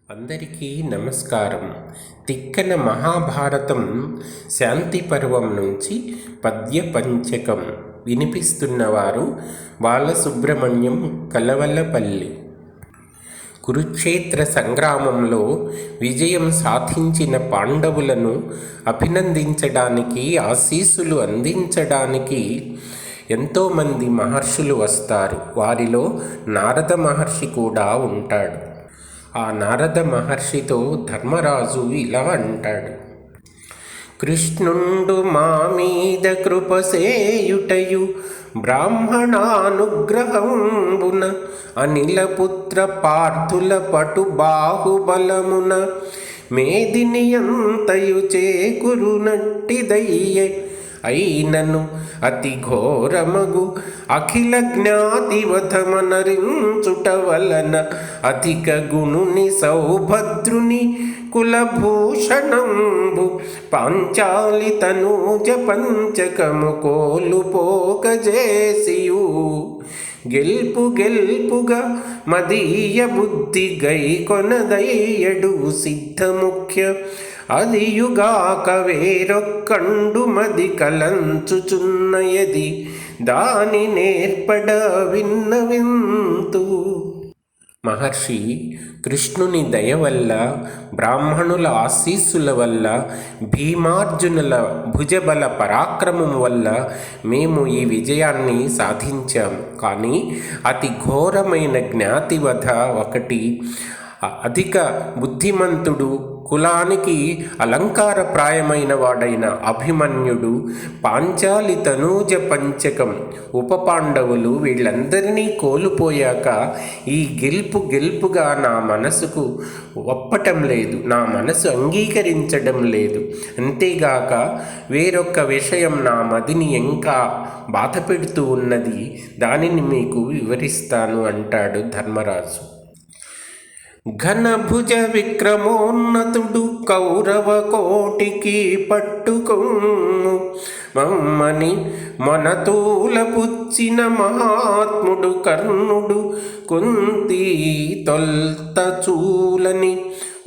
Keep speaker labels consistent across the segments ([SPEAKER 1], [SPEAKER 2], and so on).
[SPEAKER 1] అందరికీ నమస్కారం. తిక్కన మహాభారతం శాంతి పర్వం నుంచి పద్య పంచకం వినిపిస్తున్నవారు బాలసుబ్రహ్మణ్యం కలవలపల్లి. కురుక్షేత్ర సంగ్రామంలో విజయం సాధించిన పాండవులను అభినందించడానికి, ఆశీస్సులు అందించడానికి ఎంతోమంది మహర్షులు వస్తారు. వారిలో నారద మహర్షి కూడా ఉంటాడు. ఆ నారద మహర్షితో ధర్మరాజు ఇలా అంటాడు: కృష్ణుండు మా మీద కృపసేయుటయు బ్రాహ్మణానుగ్రహంబున అనిలపుత్ర పార్థుల పటు బాహుబలమున మేదిని అంతయు చేకురునట్టిదయ్యే అయినను అతి ఘోరమగు అఖిల జ్ఞాతివధమనరించుట వలన అధిక గుణుని సౌభద్రుని కులభూషణంబు పాంచాలి తనూజ పంచకము కోలుపోకజేసియు గెల్పుగా మదీయ బుద్ధి గైకొనదయ్యడు సిద్ధముఖ్య అదియుగాక వేరొక్కండు మది కలంచుచున్నయది దాని నేర్పడ విన్నవింతు. మహర్షి కృష్ణుని దయ వల్ల, బ్రాహ్మణుల ఆశీస్సుల వల్ల, భీమార్జునుల భుజబల పరాక్రమం వల్ల మేము ఈ విజయాన్ని సాధించాము. కానీ అతి ఘోరమైన జ్ఞాతివధ ఒకటి, అధిక బుద్ధిమంతుడు, కులానికి అలంకారప్రాయమైన వాడైన అభిమన్యుడు, పాంచాలి తనూజ పంచకం ఉప పాండవులు వీళ్ళందరినీ కోల్పోయాక ఈ గెలుపుగా నా మనసుకు ఒప్పటం లేదు, నా మనసు అంగీకరించడం లేదు. అంతేగాక వేరొక విషయం నా మదిని ఇంకా బాధ పెడుతూ ఉన్నది, దానిని మీకు వివరిస్తాను అంటాడు ధర్మరాజు. ఘనభుజ విక్రమోన్నతుడు కౌరవ కోటికి పట్టుకొమ్ము మమ్మని మనతూల పుచ్చిన మహాత్ముడు కర్ణుడు కుంతి తొల్త చూలని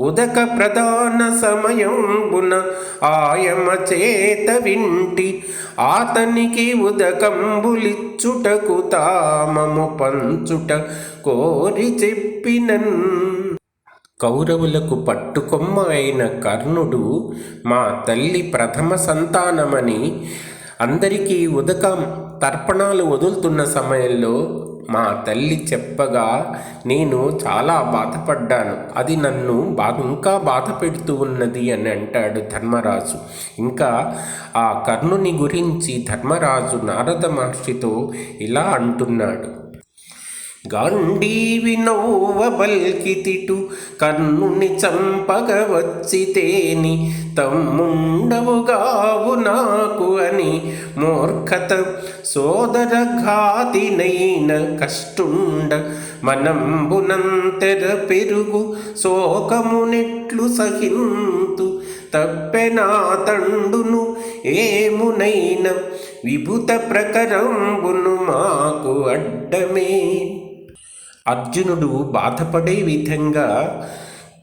[SPEAKER 1] ఉదక ప్రధాన సమయంబున ఆయమ చేత వింటి ఆతనికి ఉదకంబులిచ్చుటకు తామము పంచుట కోరి చెప్పినన్. కౌరవులకు పట్టుకొమ్మ అయిన కర్ణుడు మా తల్లి ప్రథమ సంతానమని అందరికీ ఉదకం తర్పణాలు వదులుతున్న సమయంలో మా తల్లి చెప్పగా నేను చాలా బాధపడ్డాను. అది నన్ను ఇంకా బాధ పెడుతూ ఉన్నది అని అంటాడు ధర్మరాజు. ఇంకా ఆ కర్ణుని గురించి ధర్మరాజు నారద మహర్షితో ఇలా అంటున్నాడు: గాంధీవి నవ్వ బల్కితిటు కర్ణుని చంపగ వచ్చితేని తమ్ముండవుగావు నాకు అని మూర్ఖత సోదర ఘాతినైన కష్టుండ మనంబునంతెర పెరుగు శోకమునెట్లు సహింతు తప్పెనా తండును ఏమునైన విభుత ప్రకరంబును మాకు అడ్డమే. అర్జునుడు బాధపడే విధంగా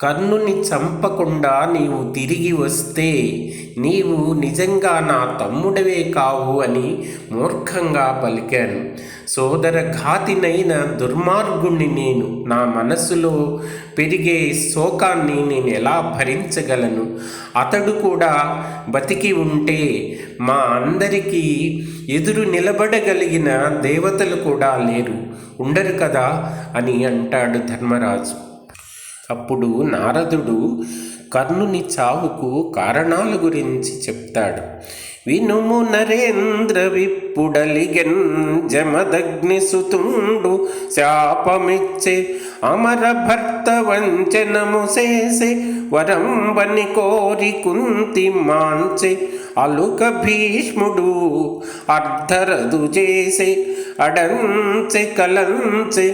[SPEAKER 1] కర్ణుని చంపకుండా నీవు తిరిగి వస్తే నీవు నిజంగా నా తమ్ముడవే కావు అని మూర్ఖంగా పలికాను. సోదర ఘాతినైన దుర్మార్గుణ్ణి నేను. నా మనస్సులో పెరిగే శోకాన్ని నేను ఎలా భరించగలను? అతడు కూడా బతికి ఉంటే మా అందరికీ ఎదురు నిలబడగలిగిన దేవతలు కూడా లేరు, ఉండరు కదా అని అంటాడు ధర్మరాజు. అప్పుడు నారదుడు కర్ణుని చావుకు కారణాల గురించి చెప్తాడు. వినుము నరేంద్ర విప్పుడలిగెన్ జమదగ్ని సుతుండు శాపమిచ్చే అమర భర్త వంచనము చేసే వరంబని కోరి కుంతి మాంచే అలుక భీష్ముడు అర్ధరదు చేసే అడంచె కలంచె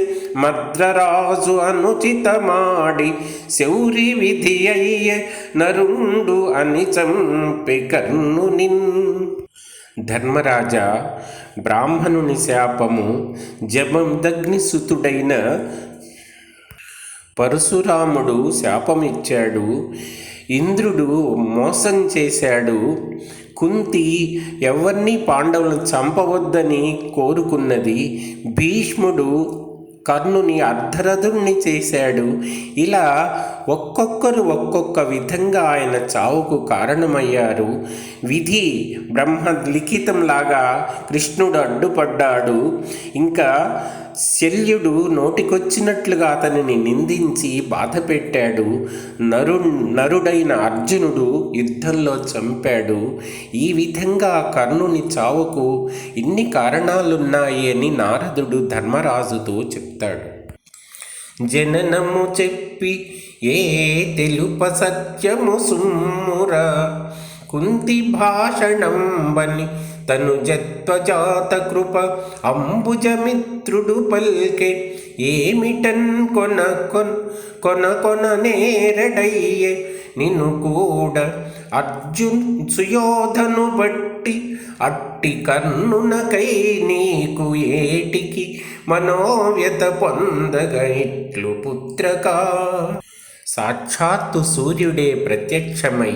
[SPEAKER 1] మద్రరాజు అనుచితమాడి శౌరి విధి అయ్యే నరుండు అని చంపి కర్ణునిన్. ధర్మరాజా, బ్రాహ్మణుని శాపము జమదగ్ని సుతుడైన పరశురాముడు శాపమిచ్చాడు, ఇంద్రుడు మోసం చేశాడు, కుంతి ఎవరిని పాండవులను చంపవద్దని కోరుకున్నది, భీష్ముడు కర్ణుని అర్ధరథుణ్ణి చేశాడు. ఇలా ఒక్కొక్కరు ఒక్కొక్క విధంగా ఆయన చావుకు కారణమయ్యారు. విధి బ్రహ్మ లిఖితంలాగా కృష్ణుడు అడ్డుపడ్డాడు. ఇంకా శల్యుడు నోటికొచ్చినట్లుగా అతనిని నిందించి బాధ పెట్టాడు. నరుడైన అర్జునుడు యుద్ధంలో చంపాడు. ఈ విధంగా కర్ణుని చావుకు ఇన్ని కారణాలున్నాయి అని నారదుడు ధర్మరాజుతో చెప్తాడు. జననము చెప్పి ఏ తెలుప సత్యము సుమ్మురా, కుంతి భాషణంబని తను జత్వజాత కృప అంబుజమిత్రుడు పల్కె, ఏమిటన్ కొన నేరడయ్యే నిన్ను కూడా అర్జున్ సుయోధను బట్టి, అట్టి కర్ణునకై నీకు ఏటికి మనోవ్యత పొందగ ఇట్లు పుత్రకా. సాక్షాత్తు సూర్యుడే ప్రత్యక్షమై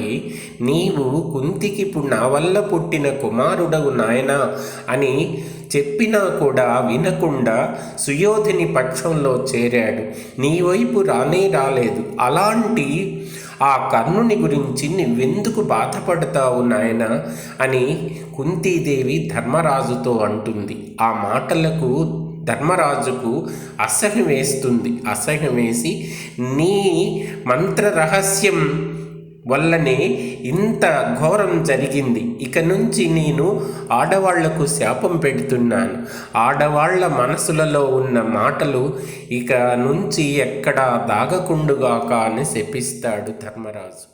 [SPEAKER 1] నీవు కుంతికి నా వల్ల పుట్టిన కుమారుడవు నాయనా అని చెప్పినా కూడా వినకుండా సుయోధని పక్షంలో చేరాడు. నీ వైపు రాలేదు. అలాంటి ఆ కర్ణుని గురించి నువ్వెందుకు బాధపడతావు నాయనా అని కుంతీదేవి ధర్మరాజుతో అంటుంది. ఆ మాటలకు ధర్మరాజుకు అసహ్యం వేస్తుంది. అసహ్యం వేసి నీ మంత్ర రహస్యం వల్లనే ఇంత ఘోరం జరిగింది. ఇక నుంచి నేను ఆడవాళ్లకు శాపం పెడుతున్నాను. ఆడవాళ్ల మనసులలో ఉన్న మాటలు ఇక నుంచి ఎక్కడా దాగకుండుగాక అని శపిస్తాడు ధర్మరాజు.